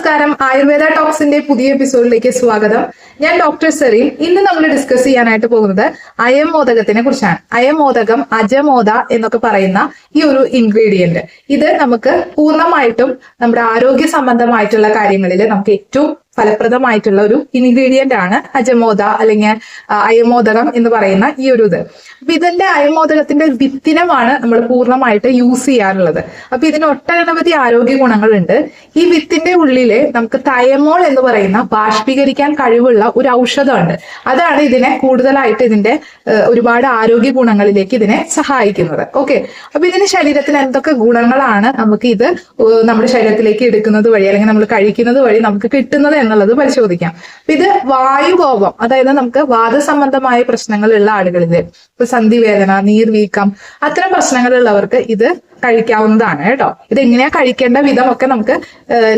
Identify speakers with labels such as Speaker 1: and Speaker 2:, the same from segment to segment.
Speaker 1: നമസ്കാരം, ആയുർവേദ ടോക്സിന്റെ പുതിയ എപ്പിസോഡിലേക്ക് സ്വാഗതം. ഞാൻ ഡോക്ടർ സെറീൻ. ഇന്ന് നമ്മൾ ഡിസ്കസ് ചെയ്യാനായിട്ട് പോകുന്നത് അയമോദകത്തിനെ കുറിച്ചാണ്. അയമോദകം, അജമോദ എന്നൊക്കെ പറയുന്ന ഈ ഒരു ഇൻഗ്രീഡിയന്റ്, ഇത് നമുക്ക് പൂർണ്ണമായിട്ടും നമ്മുടെ ആരോഗ്യ സംബന്ധമായിട്ടുള്ള കാര്യങ്ങളിൽ നമുക്ക് ഏറ്റവും ഫലപ്രദമായിട്ടുള്ള ഒരു ഇൻഗ്രീഡിയന്റ് ആണ് അജമോദ അല്ലെങ്കിൽ അയമോദകം എന്ന് പറയുന്ന ഈ ഒരു ഇത്. അപ്പൊ ഇതിന്റെ അയമോദകത്തിന്റെ വിത്തിനമാണ് നമ്മൾ പൂർണ്ണമായിട്ട് യൂസ് ചെയ്യാറുള്ളത്. അപ്പൊ ഇതിന് ഒട്ടനവധി ആരോഗ്യ ഗുണങ്ങളുണ്ട്. ഈ വിത്തിന്റെ ഉള്ളില് നമുക്ക് തയമോൾ എന്ന് പറയുന്ന ബാഷ്പീകരിക്കാൻ കഴിവുള്ള ഒരു ഔഷധമുണ്ട്. അതാണ് ഇതിനെ കൂടുതലായിട്ട് ഇതിന്റെ ഒരുപാട് ആരോഗ്യ ഗുണങ്ങളിലേക്ക് ഇതിനെ സഹായിക്കുന്നത്. ഓക്കെ, അപ്പൊ ഇതിന് ശരീരത്തിന് എന്തൊക്കെ ഗുണങ്ങളാണ് നമുക്ക് ഇത് നമ്മുടെ ശരീരത്തിലേക്ക് എടുക്കുന്നത് വഴി അല്ലെങ്കിൽ നമ്മൾ കഴിക്കുന്നത് വഴി നമുക്ക് കിട്ടുന്നത് എന്നുള്ളത് പരിശോധിക്കാം. ഇത് വായുകോപം, അതായത് നമുക്ക് വാദസംബന്ധമായ പ്രശ്നങ്ങളുള്ള ആളുകളിൽ, ഇപ്പൊ സന്ധിവേദന, നീർവീക്കം, അത്തരം പ്രശ്നങ്ങളുള്ളവർക്ക് ഇത് കഴിക്കാവുന്നതാണ് കേട്ടോ. ഇത് എങ്ങനെയാ കഴിക്കേണ്ട വിധം ഒക്കെ നമുക്ക്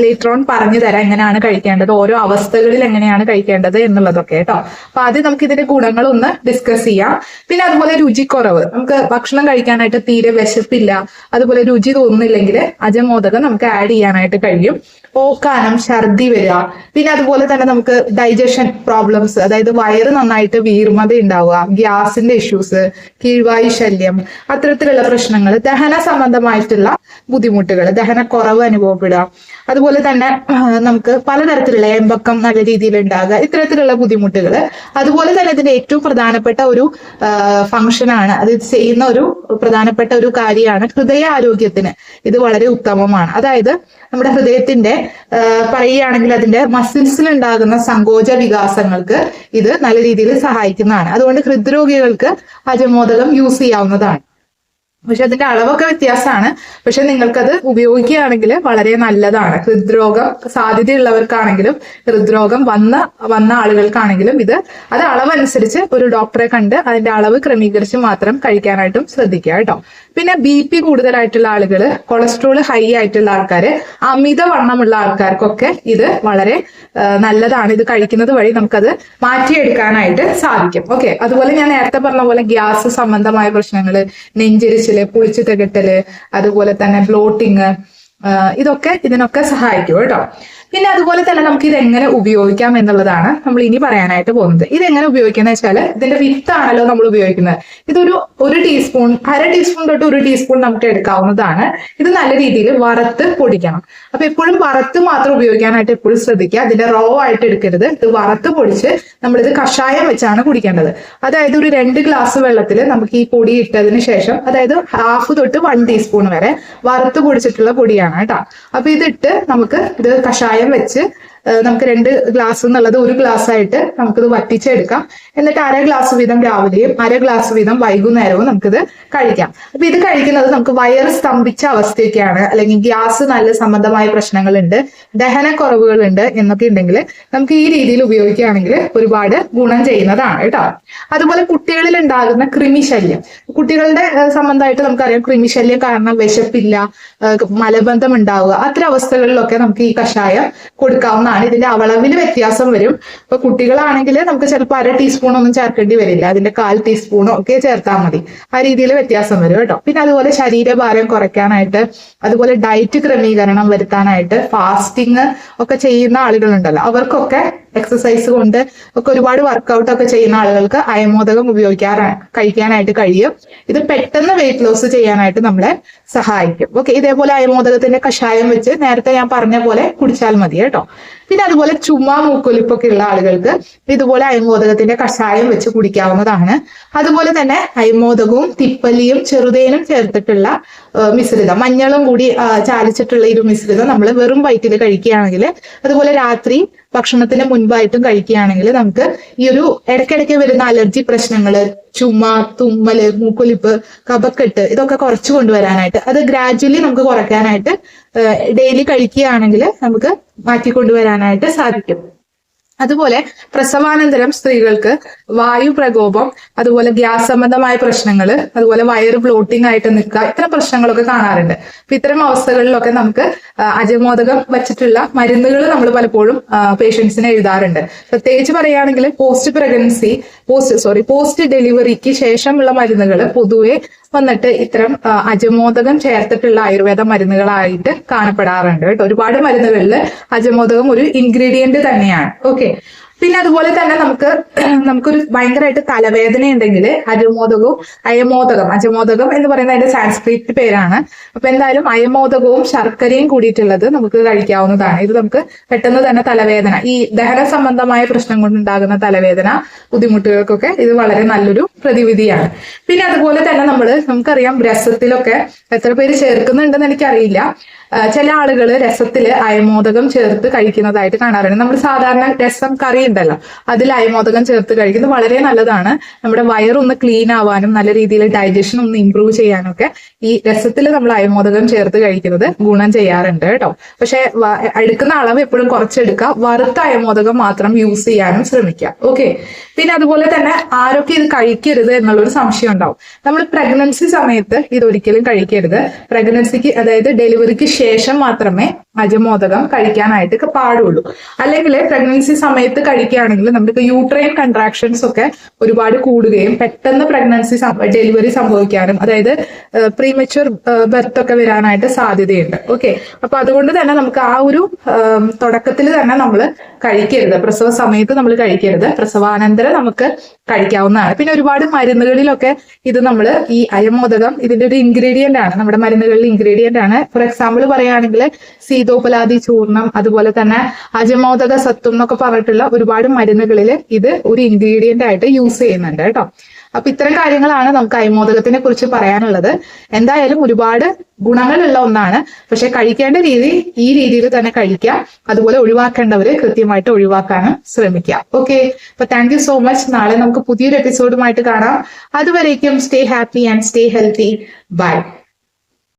Speaker 1: ലേറ്റർ ഓൺ പറഞ്ഞു തരാം, എങ്ങനെയാണ് കഴിക്കേണ്ടത്, ഓരോ അവസ്ഥകളിൽ എങ്ങനെയാണ് കഴിക്കേണ്ടത് എന്നുള്ളതൊക്കെ കേട്ടോ. അപ്പൊ ആദ്യം നമുക്ക് ഇതിന്റെ ഗുണങ്ങളൊന്ന് ഡിസ്കസ് ചെയ്യാം. പിന്നെ അതുപോലെ രുചിക്കുറവ്, നമുക്ക് ഭക്ഷണം കഴിക്കാനായിട്ട് തീരെ വിശപ്പില്ല, അതുപോലെ രുചി തോന്നുന്നില്ലെങ്കിൽ അജമോദകം നമുക്ക് ആഡ് ചെയ്യാനായിട്ട് കഴിയും. ഓക്കാനം, ഛർദി വരിക, പിന്നെ അതുപോലെ തന്നെ നമുക്ക് ഡൈജഷൻ പ്രോബ്ലംസ്, അതായത് വയറ് നന്നായിട്ട് വീർമത ഉണ്ടാവുക, ഗ്യാസിന്റെ ഇഷ്യൂസ്, കീഴ്വായു ശല്യം, അത്തരത്തിലുള്ള പ്രശ്നങ്ങൾ, ദഹന സംബന്ധമായിട്ടുള്ള ബുദ്ധിമുട്ടുകൾ, ദഹനക്കുറവ് അനുഭവപ്പെടുക, അതുപോലെ തന്നെ നമുക്ക് പലതരത്തിലുള്ള ഏമ്പക്കം നല്ല രീതിയിൽ ഉണ്ടാകുക, ഇത്തരത്തിലുള്ള ബുദ്ധിമുട്ടുകൾ. അതുപോലെ തന്നെ ഇതിന്റെ ഏറ്റവും പ്രധാനപ്പെട്ട ഒരു ഫംഗ്ഷനാണ്, അത് ചെയ്യുന്ന ഒരു പ്രധാനപ്പെട്ട ഒരു കാര്യമാണ് ഹൃദയ ആരോഗ്യത്തിന് ഇത് വളരെ ഉത്തമമാണ്. അതായത് നമ്മുടെ ഹൃദയത്തിന്റെ പറയുകയാണെങ്കിൽ അതിന്റെ മസിൽസിൽ ഉണ്ടാകുന്ന സങ്കോച വികാസങ്ങൾക്ക് ഇത് നല്ല രീതിയിൽ സഹായിക്കുന്നതാണ്. അതുകൊണ്ട് ഹൃദ്രോഗികൾക്ക് അജമോദകം യൂസ് ചെയ്യാവുന്നതാണ്. പക്ഷെ അതിന്റെ അളവൊക്കെ വ്യത്യാസമാണ്. പക്ഷെ നിങ്ങൾക്കത് ഉപയോഗിക്കുകയാണെങ്കിൽ വളരെ നല്ലതാണ്. ഹൃദ്രോഗം സാധ്യതയുള്ളവർക്കാണെങ്കിലും ഹൃദ്രോഗം വന്ന ആളുകൾക്കാണെങ്കിലും അത് അളവനുസരിച്ച് ഒരു ഡോക്ടറെ കണ്ട് അതിന്റെ അളവ് ക്രമീകരിച്ച് മാത്രം കഴിക്കാനായിട്ടും ശ്രദ്ധിക്കുക കേട്ടോ. പിന്നെ BP കൂടുതലായിട്ടുള്ള ആളുകൾ, കൊളസ്ട്രോൾ ഹൈ ആയിട്ടുള്ള ആൾക്കാർ, അമിതവണ്ണമുള്ള ആൾക്കാർക്കൊക്കെ ഇത് വളരെ നല്ലതാണ്. ഇത് കഴിക്കുന്നത് വഴി നമുക്കത് മാറ്റിയെടുക്കാനായിട്ട് സാധിക്കും. ഓക്കെ, അതുപോലെ ഞാൻ നേരത്തെ പറഞ്ഞ പോലെ ഗ്യാസ് സംബന്ധമായ പ്രശ്നങ്ങൾ, നെഞ്ചിരിച്ചില്, പുളിച്ചു തികട്ടല്, അതുപോലെ തന്നെ ബ്ലോട്ടിങ്, ഇതൊക്കെ ഇതിനൊക്കെ സഹായിക്കും കേട്ടോ. പിന്നെ അതുപോലെ തന്നെ നമുക്ക് ഇത് എങ്ങനെ ഉപയോഗിക്കാം എന്നുള്ളതാണ് നമ്മൾ ഇനി പറയാനായിട്ട് പോകുന്നത്. ഇതെങ്ങനെ ഉപയോഗിക്കുന്ന വെച്ചാൽ, ഇതിന്റെ വിത്താണല്ലോ നമ്മൾ ഉപയോഗിക്കുന്നത്. ഒരു ടീസ്പൂൺ, അര ടീസ്പൂൺ തൊട്ട് 1 ടീസ്പൂൺ നമുക്ക് എടുക്കാവുന്നതാണ്. ഇത് നല്ല രീതിയിൽ വറുത്ത് പൊടിക്കണം. അപ്പൊ എപ്പോഴും വറുത്ത് മാത്രം ഉപയോഗിക്കാനായിട്ട് എപ്പോഴും ശ്രദ്ധിക്കുക. ഇതിന്റെ റോ ആയിട്ട് എടുക്കരുത്. ഇത് വറുത്ത് പൊടിച്ച് നമ്മളിത് കഷായം വെച്ചാണ് കുടിക്കേണ്ടത്. അതായത് ഒരു 2 ഗ്ലാസ് വെള്ളത്തിൽ നമുക്ക് ഈ പൊടി ഇട്ടതിന് ശേഷം, അതായത് 1/2 തൊട്ട് 1 ടീസ്പൂൺ വരെ വറുത്ത് പൊടിച്ചിട്ടുള്ള പൊടിയാണ് കേട്ടോ. അപ്പൊ ഇതിട്ട് നമുക്ക് ഇത് കഷായം വെച്ച് നമുക്ക് 2 ഗ്ലാസ് എന്നുള്ളത് 1 ഗ്ലാസ് ആയിട്ട് നമുക്കിത് വറ്റിച്ചെടുക്കാം. എന്നിട്ട് 1/2 ഗ്ലാസ് വീതം രാവിലെയും 1/2 ഗ്ലാസ് വീതം വൈകുന്നേരവും നമുക്കിത് കഴിക്കാം. അപ്പൊ ഇത് കഴിക്കുന്നത് നമുക്ക് വയറ് സ്തംഭിച്ച അവസ്ഥയൊക്കെയാണ്, അല്ലെങ്കിൽ ഗ്യാസ് നല്ല സംബന്ധമായ പ്രശ്നങ്ങളുണ്ട്, ദഹനക്കുറവുകളുണ്ട് എന്നൊക്കെ ഉണ്ടെങ്കിൽ നമുക്ക് ഈ രീതിയിൽ ഉപയോഗിക്കുകയാണെങ്കിൽ ഒരുപാട് ഗുണം ചെയ്യുന്നതാണ് കേട്ടോ. അതുപോലെ കുട്ടികളിൽ ഉണ്ടാകുന്ന കൃമിശല്യം, കുട്ടികളുടെ സംബന്ധമായിട്ട് നമുക്കറിയാം കൃമിശല്യം കാരണം വിശപ്പില്ല, മലബന്ധം ഉണ്ടാവുക, അത്തരം അവസ്ഥകളിലൊക്കെ നമുക്ക് ഈ കഷായം കൊടുക്കാവുന്നതാണ്. ഇതിന്റെ അളവിൽ വ്യത്യാസം വരും. ഇപ്പൊ കുട്ടികളാണെങ്കിൽ നമുക്ക് ചിലപ്പോൾ 1/2 ടീസ്പൂൺ ഒന്നും ചേർക്കേണ്ടി വരില്ല, അതിന്റെ 1/4 ടീസ്പൂണോ ഒക്കെ ചേർത്താൽ മതി. ആ രീതിയിൽ വ്യത്യാസം വരും കേട്ടോ. പിന്നെ അതുപോലെ ശരീരഭാരം കുറയ്ക്കാനായിട്ട്, അതുപോലെ ഡയറ്റ് ക്രമീകരണം വരുത്താനായിട്ട്, ഫാസ്റ്റിംഗ് ഒക്കെ ചെയ്യുന്ന ആളുകളുണ്ടല്ലോ, അവർക്കൊക്കെ എക്സസൈസ് കൊണ്ട് ഒക്കെ ഒരുപാട് വർക്കൗട്ട് ഒക്കെ ചെയ്യുന്ന ആളുകൾക്ക് അയമോദകം കഴിക്കാനായിട്ട് കഴിയും. ഇത് പെട്ടെന്ന് വെയിറ്റ് ലോസ് ചെയ്യാനായിട്ട് നമ്മളെ സഹായിക്കും. ഓക്കെ, ഇതേപോലെ അയമോദകത്തിന്റെ കഷായം വെച്ച് നേരത്തെ ഞാൻ പറഞ്ഞ പോലെ കുടിച്ചാൽ മതി കേട്ടോ. പിന്നെ അതുപോലെ ചുമ, മൂക്കൊലിപ്പൊക്കെ ഉള്ള ആളുകൾക്ക് ഇതുപോലെ അയമോദകത്തിന്റെ കഷായം വെച്ച് കുടിക്കാവുന്നതാണ്. അതുപോലെ തന്നെ അയമോദകവും തിപ്പല്ലിയും ചെറുതേനും ചേർത്തിട്ടുള്ള മിശ്രിതം, മഞ്ഞളും കൂടി ചാലിച്ചിട്ടുള്ള ഈ ഒരു മിശ്രിതം നമ്മൾ വെറും വയറ്റിൽ കഴിക്കുകയാണെങ്കിൽ, അതുപോലെ രാത്രി ഭക്ഷണത്തിന് മുൻപായിട്ടും കഴിക്കുകയാണെങ്കിൽ നമുക്ക് ഈ ഒരു ഇടയ്ക്കിടയ്ക്ക് വരുന്ന അലർജി പ്രശ്നങ്ങള്, ചുമ, തുമ്മല്, മൂക്കൊലിപ്പ്, കഫക്കെട്ട്, ഇതൊക്കെ കുറച്ചു കൊണ്ടുവരാനായിട്ട്, അത് ഗ്രാജുവലി നമുക്ക് കുറയ്ക്കാനായിട്ട് ഡെയിലി കഴിക്കുകയാണെങ്കിൽ നമുക്ക് മാറ്റിക്കൊണ്ടുവരാനായിട്ട് സാധിക്കും. അതുപോലെ പ്രസവാനന്തരം സ്ത്രീകൾക്ക് വായു പ്രകോപം, അതുപോലെ ഗ്യാസ് സംബന്ധമായ പ്രശ്നങ്ങൾ, അതുപോലെ വയറ് ബ്ലോട്ടിംഗ് ആയിട്ട് നിൽക്കുക, ഇത്തരം പ്രശ്നങ്ങളൊക്കെ കാണാറുണ്ട്. അപ്പൊ ഇത്തരം അവസ്ഥകളിലൊക്കെ നമുക്ക് അജമോദകം വെച്ചിട്ടുള്ള മരുന്നുകൾ നമ്മൾ പലപ്പോഴും പേഷ്യൻസിന് എഴുതാറുണ്ട്. പ്രത്യേകിച്ച് പറയുകയാണെങ്കിൽ പോസ്റ്റ് പ്രഗ്നൻസി പോസ്റ്റ് ഡെലിവറിക്ക് ശേഷമുള്ള മരുന്നുകൾ പൊതുവെ വന്നിട്ട് ഇത്തരം അജമോദകം ചേർത്തിട്ടുള്ള ആയുർവേദ മരുന്നുകളായിട്ട് കാണപ്പെടാറുണ്ട് കേട്ടോ. ഒരുപാട് മരുന്നുകളിൽ അജമോദകം ഒരു ഇൻഗ്രീഡിയന്റ് തന്നെയാണ്. ഓക്കെ, പിന്നെ അതുപോലെ തന്നെ നമുക്കൊരു ഭയങ്കരമായിട്ട് തലവേദന ഉണ്ടെങ്കിൽ അജമോദകം എന്ന് പറയുന്നത് അതിന്റെ സാൻസ്ക്രിറ്റ് പേരാണ്. അപ്പൊ എന്തായാലും അയമോദകവും ശർക്കരയും കൂടിയിട്ടുള്ളത് നമുക്ക് കഴിക്കാവുന്നതാണ്. ഇത് നമുക്ക് പെട്ടെന്ന് തന്നെ തലവേദന, ഈ ദഹന സംബന്ധമായ പ്രശ്നം കൊണ്ടുണ്ടാകുന്ന തലവേദന ബുദ്ധിമുട്ടുകൾക്കൊക്കെ ഇത് വളരെ നല്ലൊരു പ്രതിവിധിയാണ്. പിന്നെ അതുപോലെ തന്നെ നമുക്കറിയാം രസത്തിലൊക്കെ എത്ര പേര് ചേർക്കുന്നുണ്ടെന്ന് എനിക്കറിയില്ല. ചില ആളുകൾ രസത്തിൽ അയമോദകം ചേർത്ത് കഴിക്കുന്നതായിട്ട് കാണാറുണ്ട്. നമ്മൾ സാധാരണ രസം കറി ഉണ്ടല്ലോ, അതിൽ അയമോദകം ചേർത്ത് കഴിക്കുന്നത് വളരെ നല്ലതാണ്. നമ്മുടെ വയറൊന്ന് ക്ലീൻ ആവാനും നല്ല രീതിയിൽ ഡൈജഷൻ ഒന്ന് ഇമ്പ്രൂവ് ചെയ്യാനും ഒക്കെ ഈ രസത്തിൽ നമ്മൾ അയമോദകം ചേർത്ത് കഴിക്കുന്നത് ഗുണം ചെയ്യാറുണ്ട് കേട്ടോ. പക്ഷെ എടുക്കുന്ന അളവ് എപ്പോഴും കുറച്ചെടുക്കുക. വറുത്ത അയമോദകം മാത്രം യൂസ് ചെയ്യാനും ശ്രമിക്കുക. ഓക്കെ, പിന്നെ അതുപോലെ തന്നെ ആരൊക്കെ ഇത് കഴിക്കരുത് എന്നുള്ളൊരു സംശയം ഉണ്ടാവും. നമ്മൾ പ്രഗ്നൻസി സമയത്ത് ഇതൊരിക്കലും കഴിക്കരുത്. പ്രഗ്നൻസിക്ക്, അതായത് ഡെലിവറിക്ക് ശേഷം മാത്രമേ അജമോദകം കഴിക്കാനായിട്ട് പാടുള്ളൂ. അല്ലെങ്കിൽ പ്രഗ്നൻസി സമയത്ത് കഴിക്കുകയാണെങ്കിൽ നമുക്ക് യൂട്രൈൻ കൺട്രാക്ഷൻസ് ഒക്കെ ഒരുപാട് കൂടുകയും പെട്ടെന്ന് ഡെലിവറി സംഭവിക്കാനും, അതായത് പ്രീമച്വർ ബർത്ത് ഒക്കെ വരാനായിട്ട് സാധ്യതയുണ്ട്. ഓക്കെ, അപ്പൊ അതുകൊണ്ട് തന്നെ നമുക്ക് ആ ഒരു തുടക്കത്തിൽ തന്നെ നമ്മൾ കഴിക്കരുത്. പ്രസവ സമയത്ത് നമ്മൾ കഴിക്കരുത്. പ്രസവാനന്തരം നമുക്ക് കഴിക്കാവുന്നതാണ്. പിന്നെ ഒരുപാട് മരുന്നുകളിലൊക്കെ ഇത് ഈ അയമോദകം ഇതിന്റെ ഒരു ഇൻഗ്രീഡിയന്റ് ആണ്, നമ്മുടെ മരുന്നുകളിൽ ഇൻഗ്രീഡിയന്റ് ആണ്. ഫോർ എക്സാമ്പിൾ പറയുകയാണെങ്കിൽ സീതോപലാദി ചൂർണം, അതുപോലെ തന്നെ അജമോദക സത്വം എന്നൊക്കെ പറഞ്ഞിട്ടുള്ള ഒരുപാട് മരുന്നുകളിൽ ഇത് ഒരു ഇൻഗ്രീഡിയന്റ് ആയിട്ട് യൂസ് ചെയ്യുന്നുണ്ട് കേട്ടോ. അപ്പൊ ഇത്തരം കാര്യങ്ങളാണ് നമുക്ക് അയമോദകത്തിനെ കുറിച്ച് പറയാനുള്ളത്. എന്തായാലും ഒരുപാട് ഗുണങ്ങളുള്ള ഒന്നാണ്. പക്ഷെ കഴിക്കേണ്ട രീതി ഈ രീതിയിൽ തന്നെ കഴിക്കാം. അതുപോലെ ഒഴിവാക്കേണ്ടവര് കൃത്യമായിട്ട് ഒഴിവാക്കാനും ശ്രമിക്കാം. ഓക്കെ, അപ്പൊ താങ്ക് യു സോ മച്ച്. നാളെ നമുക്ക് പുതിയൊരു എപ്പിസോഡുമായിട്ട് കാണാം. അതുവരേക്കും stay happy and stay healthy. By.